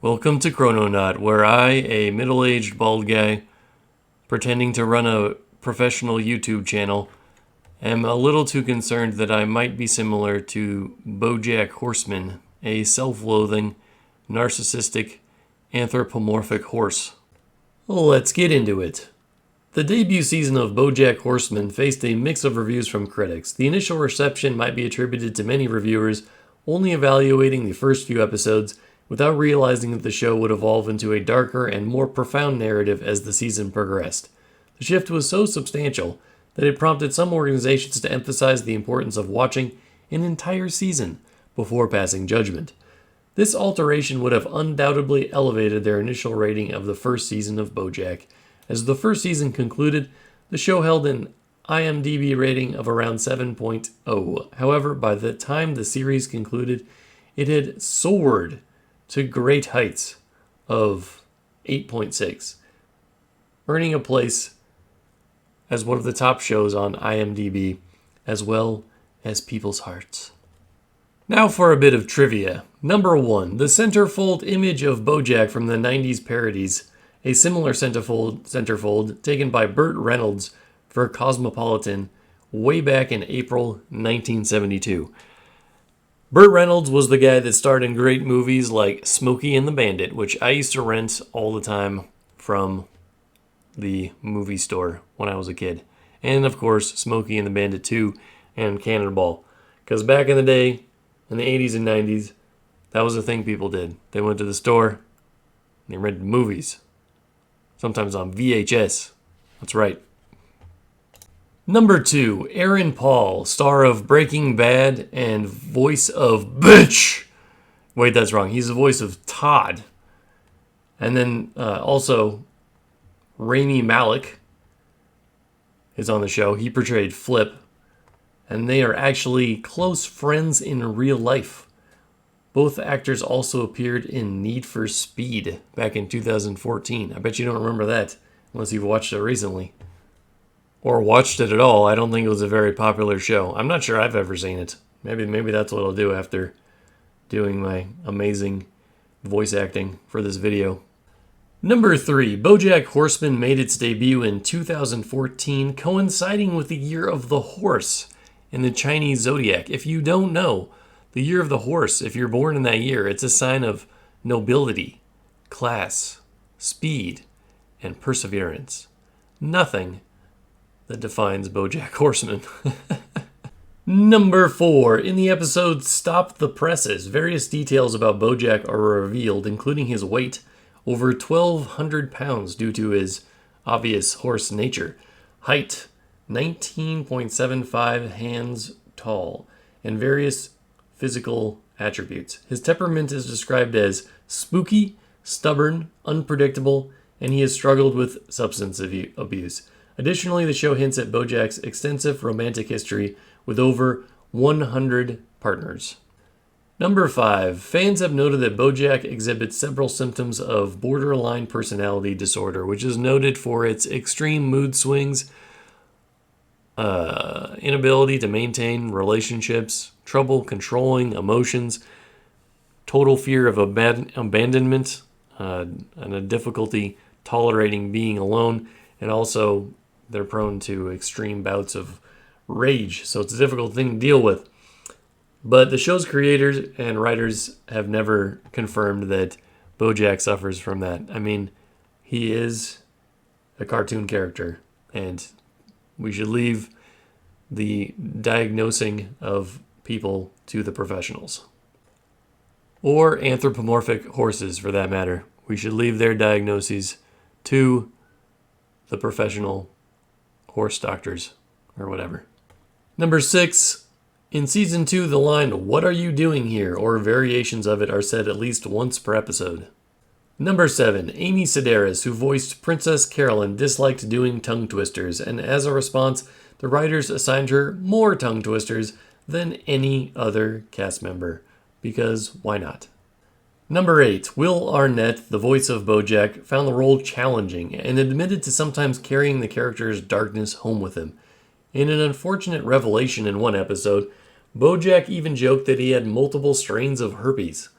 Welcome to Chrononaut, where I, a middle-aged bald guy, pretending to run a professional YouTube channel, am a little too concerned that I might be similar to Bojack Horseman, a self-loathing, narcissistic, anthropomorphic horse. Let's get into it. The debut season of Bojack Horseman faced a mix of reviews from critics. The initial reception might be attributed to many reviewers only evaluating the first few episodes without realizing that the show would evolve into a darker and more profound narrative as the season progressed. The shift was so substantial that it prompted some organizations to emphasize the importance of watching an entire season before passing judgment. This alteration would have undoubtedly elevated their initial rating of the first season of Bojack. As the first season concluded, the show held an IMDb rating of around 7.0. However, by the time the series concluded, it had soared to great heights of 8.6, earning a place as one of the top shows on IMDb, as well as people's hearts. Now for a bit of trivia. Number 1, the centerfold image of Bojack from the 90s parodies, a similar centerfold taken by Burt Reynolds for Cosmopolitan way back in April 1972. Burt Reynolds was the guy that starred in great movies like Smokey and the Bandit, which I used to rent all the time from the movie store when I was a kid. And of course, Smokey and the Bandit 2 and Cannonball. Because back in the day, in the 80s and 90s, that was the thing people did. They went to the store and they rented movies. Sometimes on VHS. That's right. Number 2, Aaron Paul, star of Breaking Bad and voice of Bitch. Wait, that's wrong. He's the voice of Todd. And then also, Rami Malek is on the show. He portrayed Flip. And they are actually close friends in real life. Both actors also appeared in Need for Speed back in 2014. I bet you don't remember that unless you've watched it recently. Or watched it at all. I don't think it was a very popular show. I'm not sure I've ever seen it. Maybe that's what I'll do after doing my amazing voice acting for this video. Number 3, Bojack Horseman made its debut in 2014, coinciding with the Year of the Horse in the Chinese zodiac. If you don't know, the Year of the Horse, if you're born in that year, it's a sign of nobility, class, speed, and perseverance. Nothing that defines Bojack Horseman. Number 4, in the episode Stop the Presses, various details about Bojack are revealed, including his weight, over 1,200 pounds due to his obvious horse nature, height, 19.75 hands tall, and various physical attributes. His temperament is described as spooky, stubborn, unpredictable, and he has struggled with substance abuse. Additionally, the show hints at Bojack's extensive romantic history with over 100 partners. Number 5. Fans have noted that Bojack exhibits several symptoms of borderline personality disorder, which is noted for its extreme mood swings, inability to maintain relationships, trouble controlling emotions, total fear of abandonment, and a difficulty tolerating being alone, and also they're prone to extreme bouts of rage, so it's a difficult thing to deal with. But the show's creators and writers have never confirmed that Bojack suffers from that. I mean, he is a cartoon character, and we should leave the diagnosing of people to the professionals. Or anthropomorphic horses, for that matter. We should leave their diagnoses to the professional horse doctors, or whatever. Number 6, in Season 2, the line, "What are you doing here?" or variations of it are said at least once per episode. Number 7, Amy Sedaris, who voiced Princess Carolyn, disliked doing tongue twisters, and as a response, the writers assigned her more tongue twisters than any other cast member. Because why not? Number 8, Will Arnett, the voice of Bojack, found the role challenging and admitted to sometimes carrying the character's darkness home with him. In an unfortunate revelation in one episode, Bojack even joked that he had multiple strains of herpes,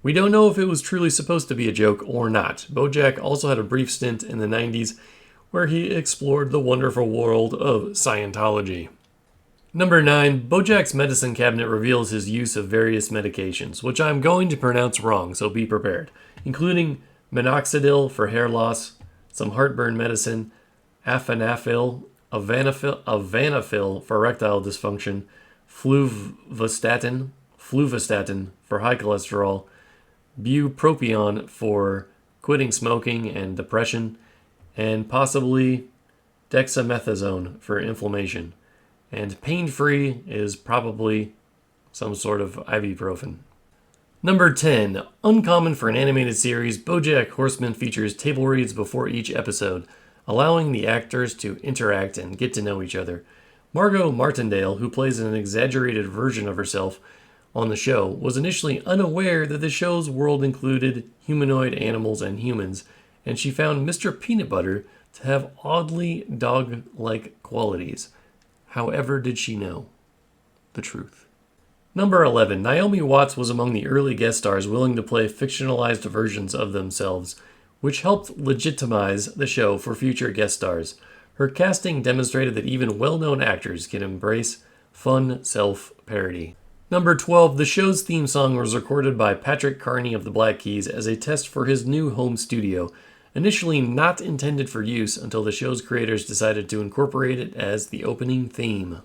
We don't know if it was truly supposed to be a joke or not. Bojack also had a brief stint in the 90s where he explored the wonderful world of Scientology. Number 9, Bojack's medicine cabinet reveals his use of various medications, which I'm going to pronounce wrong, so be prepared, including minoxidil for hair loss, some heartburn medicine, afanafil, avanafil for erectile dysfunction, fluvastatin for high cholesterol, bupropion for quitting smoking and depression, and possibly dexamethasone for inflammation. And pain-free is probably some sort of ibuprofen. Number 10. Uncommon for an animated series, Bojack Horseman features table reads before each episode, allowing the actors to interact and get to know each other. Margot Martindale, who plays an exaggerated version of herself on the show, was initially unaware that the show's world included humanoid animals and humans, and she found Mr. Peanut Butter to have oddly dog-like qualities. However did she know the truth? Number 11. Naomi Watts was among the early guest stars willing to play fictionalized versions of themselves, which helped legitimize the show for future guest stars. Her casting demonstrated that even well-known actors can embrace fun self-parody. Number 12. The show's theme song was recorded by Patrick Carney of the Black Keys as a test for his new home studio, initially not intended for use until the show's creators decided to incorporate it as the opening theme.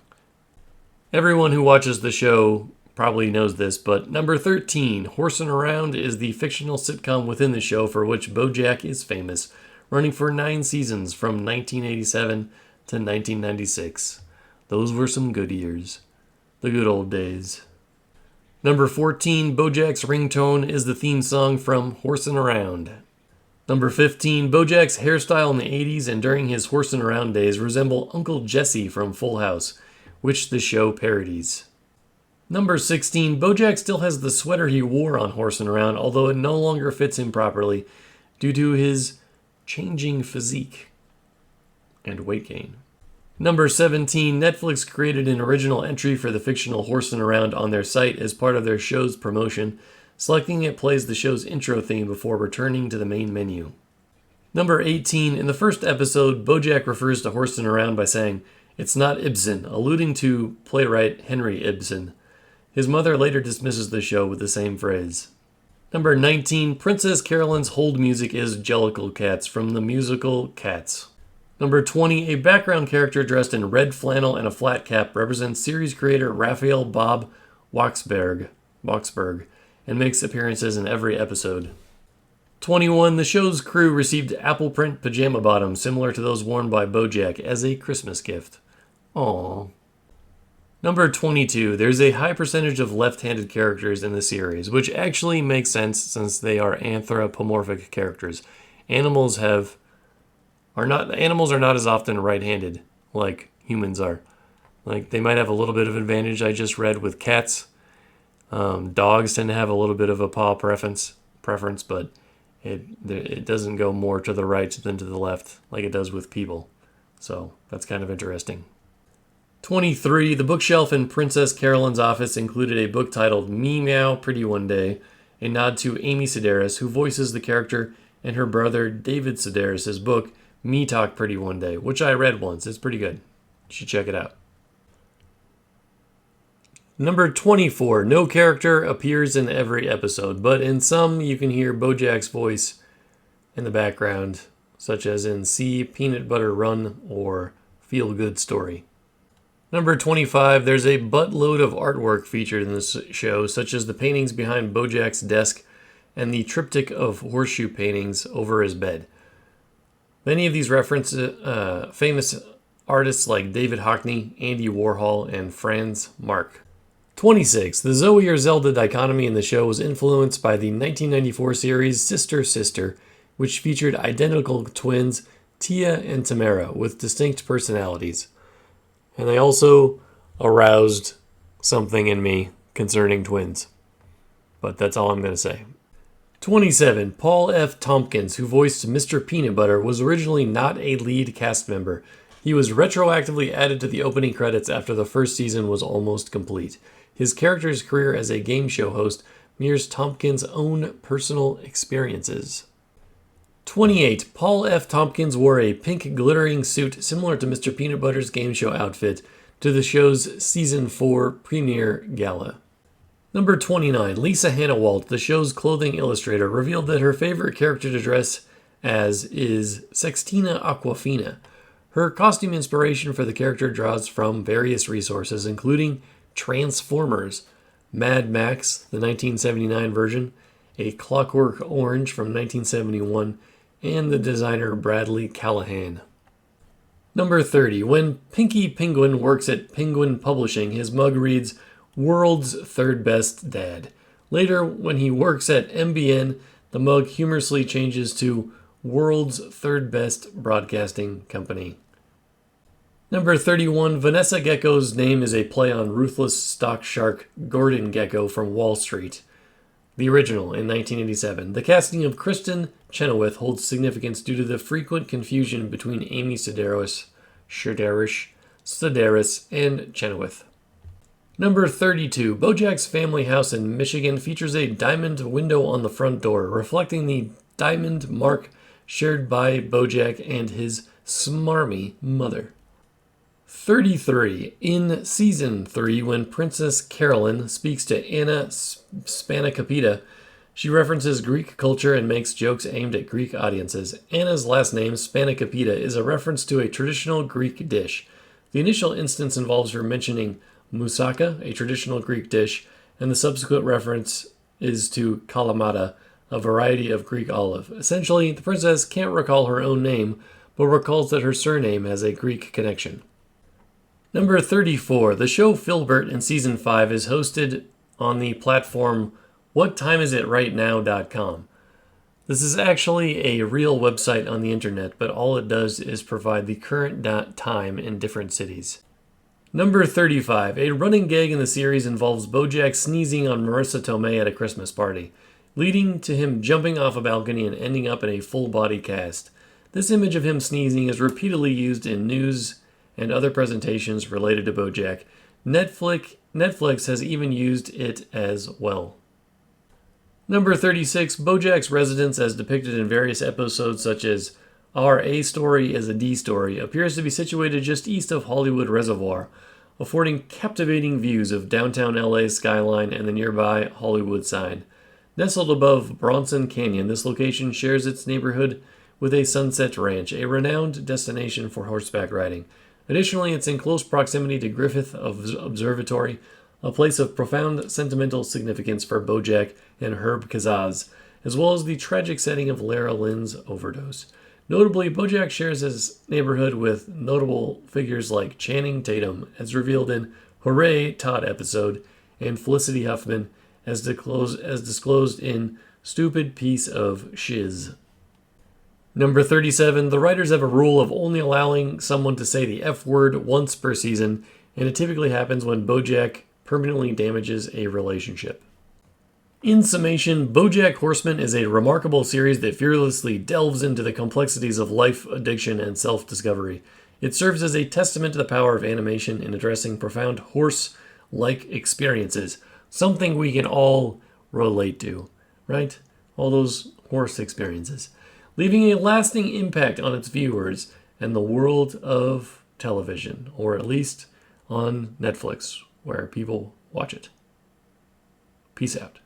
Everyone who watches the show probably knows this, but number 13, Horseman Around is the fictional sitcom within the show for which Bojack is famous, running for 9 seasons from 1987 to 1996. Those were some good years. The good old days. Number 14, Bojack's ringtone is the theme song from Horseman Around. Number 15, Bojack's hairstyle in the 80s and during his Horseman Around days resemble Uncle Jesse from Full House, which the show parodies. Number 16, Bojack still has the sweater he wore on Horseman Around, although it no longer fits him properly due to his changing physique and weight gain. Number 17, Netflix created an original entry for the fictional Horseman Around on their site as part of their show's promotion. Selecting it plays the show's intro theme before returning to the main menu. Number 18, in the first episode, Bojack refers to Horseman Around by saying, "It's not Ibsen," alluding to playwright Henry Ibsen. His mother later dismisses the show with the same phrase. Number 19, Princess Carolyn's hold music is Jellicle Cats from the musical Cats. Number 20, a background character dressed in red flannel and a flat cap represents series creator Raphael Bob Waksberg, and makes appearances in every episode. 21, the show's crew received apple print pajama bottoms similar to those worn by Bojack as a Christmas gift. Aww. Number 22, there's a high percentage of left-handed characters in the series, which actually makes sense since they are anthropomorphic characters. Animals are not as often right-handed like humans are. Like, they might have a little bit of advantage, I just read, with cats. Dogs tend to have a little bit of a paw preference, but it doesn't go more to the right than to the left like it does with people. So that's kind of interesting. 23. The bookshelf in Princess Carolyn's office included a book titled Me Meow Pretty One Day, a nod to Amy Sedaris, who voices the character in her brother David Sedaris' book Me Talk Pretty One Day, which I read once. It's pretty good. You should check it out. Number 24. No character appears in every episode, but in some you can hear Bojack's voice in the background, such as in See Peanut Butter Run or Feel Good Story. Number 25. There's a buttload of artwork featured in this show, such as the paintings behind Bojack's desk and the triptych of horseshoe paintings over his bed. Many of these reference famous artists like David Hockney, Andy Warhol, and Franz Marc. 26. The Zoe or Zelda dichotomy in the show was influenced by the 1994 series Sister Sister, which featured identical twins Tia and Tamara with distinct personalities. And they also aroused something in me concerning twins. But that's all I'm going to say. 27. Paul F. Tompkins, who voiced Mr. Peanut Butter, was originally not a lead cast member. He was retroactively added to the opening credits after the first season was almost complete. His character's career as a game show host mirrors Tompkins' own personal experiences. 28. Paul F. Tompkins wore a pink glittering suit similar to Mr. Peanut Butter's game show outfit to the show's Season 4 premiere gala. Number 29. Lisa Hannawalt, the show's clothing illustrator, revealed that her favorite character to dress as is Sextina Aquafina. Her costume inspiration for the character draws from various resources, including Transformers, Mad Max, the 1979 version, A Clockwork Orange from 1971, and the designer Bradley Callahan. Number 30. When Pinky Penguin works at Penguin Publishing, his mug reads, World's Third Best Dad. Later, when he works at MBN, the mug humorously changes to World's Third Best Broadcasting Company. Number 31. Vanessa Gecko's name is a play on ruthless stock shark Gordon Gekko from Wall Street, the original in 1987. The casting of Kristen Chenoweth holds significance due to the frequent confusion between Amy Sedaris, and Chenoweth. Number 32. Bojack's family house in Michigan features a diamond window on the front door, reflecting the diamond mark shared by Bojack and his smarmy mother. 33. In Season 3, when Princess Carolyn speaks to Anna Spanakopita, she references Greek culture and makes jokes aimed at Greek audiences. Anna's last name, Spanakopita, is a reference to a traditional Greek dish. The initial instance involves her mentioning moussaka, a traditional Greek dish, and the subsequent reference is to kalamata, a variety of Greek olive. Essentially, the princess can't recall her own name, but recalls that her surname has a Greek connection. Number 34. The show Filbert in Season 5 is hosted on the platform whattimeisitRightNow.com. This is actually a real website on the internet, but all it does is provide the current time in different cities. Number 35. A running gag in the series involves Bojack sneezing on Marissa Tomei at a Christmas party, leading to him jumping off a balcony and ending up in a full-body cast. This image of him sneezing is repeatedly used in news and other presentations related to Bojack. Netflix has even used it as well. Number 36. Bojack's residence, as depicted in various episodes such as Our A Story is a D Story, appears to be situated just east of Hollywood Reservoir, affording captivating views of downtown LA's skyline and the nearby Hollywood sign. Nestled above Bronson Canyon, this location shares its neighborhood with a Sunset Ranch, a renowned destination for horseback riding. Additionally, it's in close proximity to Griffith Observatory, a place of profound sentimental significance for Bojack and Herb Kazaz, as well as the tragic setting of Lara Lynn's overdose. Notably, Bojack shares his neighborhood with notable figures like Channing Tatum, as revealed in Hooray Todd episode, and Felicity Huffman, as disclosed in Stupid Piece of Shiz. Number 37. The writers have a rule of only allowing someone to say the F word once per season, and it typically happens when Bojack permanently damages a relationship. In summation, Bojack Horseman is a remarkable series that fearlessly delves into the complexities of life, addiction, and self-discovery. It serves as a testament to the power of animation in addressing profound horse-like experiences, something we can all relate to, right? All those horse experiences, leaving a lasting impact on its viewers and the world of television, or at least on Netflix, where people watch it. Peace out.